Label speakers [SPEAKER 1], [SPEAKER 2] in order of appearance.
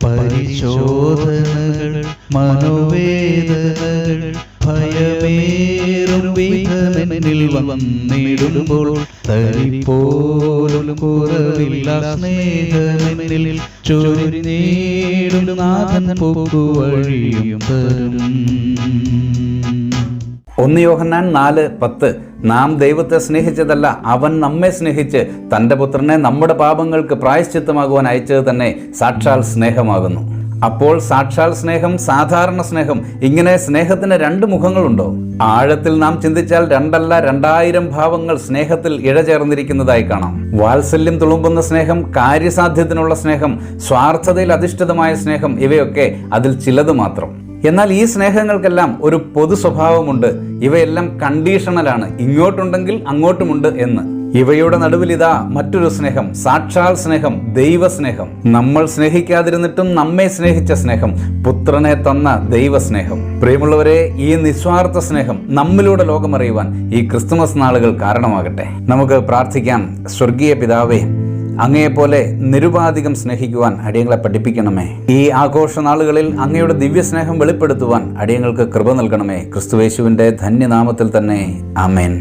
[SPEAKER 1] പരിശോധനകൾ, മനോവേദനകൾ, ഭയമേറും വിധമെന്നിൽ വന്നിടുമ്പോൾ തരിപ്പോലും കുറവില്ല സ്നേഹമെന്നിൽ ചൊരിഞ്ഞിടും നാഥൻ പോക്കുവഴിയും തരും.
[SPEAKER 2] 1 യോഹന്നാൻ 4:10 നാം ദൈവത്തെ സ്നേഹിച്ചതല്ല, അവൻ നമ്മെ സ്നേഹിച്ച് തൻ്റെ പുത്രനെ നമ്മുടെ പാപങ്ങൾക്ക് പ്രായശ്ചിത്തമാകുവാൻ അയച്ചത് തന്നെ സാക്ഷാൽ സ്നേഹമാകുന്നു. അപ്പോൾ സാക്ഷാൽ സ്നേഹം, സാധാരണ സ്നേഹം, ഇങ്ങനെ സ്നേഹത്തിന് 2 മുഖങ്ങളുണ്ടോ? ആഴത്തിൽ നാം ചിന്തിച്ചാൽ 2 അല്ല 2000 ഭാവങ്ങൾ സ്നേഹത്തിൽ ഇഴചേർന്നിരിക്കുന്നതായി കാണാം. വാത്സല്യം തുളുമ്പുന്ന സ്നേഹം, കാര്യസാധ്യത്തിനുള്ള സ്നേഹം, സ്വാർത്ഥതയിൽ അധിഷ്ഠിതമായ സ്നേഹം, ഇവയൊക്കെ അതിൽ ചിലത് മാത്രം. എന്നാൽ ഈ സ്നേഹങ്ങൾക്കെല്ലാം ഒരു പൊതു സ്വഭാവമുണ്ട്. ഇവയെല്ലാം കണ്ടീഷണലാണ്, ഇങ്ങോട്ടുണ്ടെങ്കിൽ അങ്ങോട്ടുമുണ്ട് എന്ന്. ഇവയുടെ നടുവിൽ ഇതാ മറ്റൊരു സ്നേഹം, സാക്ഷാൽ സ്നേഹം, ദൈവസ്നേഹം. നമ്മൾ സ്നേഹിക്കാതിരുന്നിട്ടും നമ്മെ സ്നേഹിച്ച സ്നേഹം, പുത്രനെ തന്ന ദൈവസ്നേഹം. പ്രിയമുള്ളവരെ, ഈ നിസ്വാർത്ഥ സ്നേഹം നമ്മിലൂടെ ലോകമറിയുവാൻ ഈ ക്രിസ്തുമസ് നാളുകൾ കാരണമാകട്ടെ. നമുക്ക് പ്രാർത്ഥിക്കാം. സ്വർഗീയ പിതാവേ, അങ്ങയെപ്പോലെ നിരുപാധികം സ്നേഹിക്കുവാൻ അടിയങ്ങളെ പഠിപ്പിക്കണമേ. ഈ ആഘോഷ നാളുകളിൽ അങ്ങയുടെ ദിവ്യസ്നേഹം വെളിപ്പെടുത്തുവാൻ അടിയങ്ങൾക്ക് കൃപ നൽകണമേ. ക്രിസ്തുയേശുവിൻ്റെ ധന്യനാമത്തിൽ തന്നെ. ആമേൻ.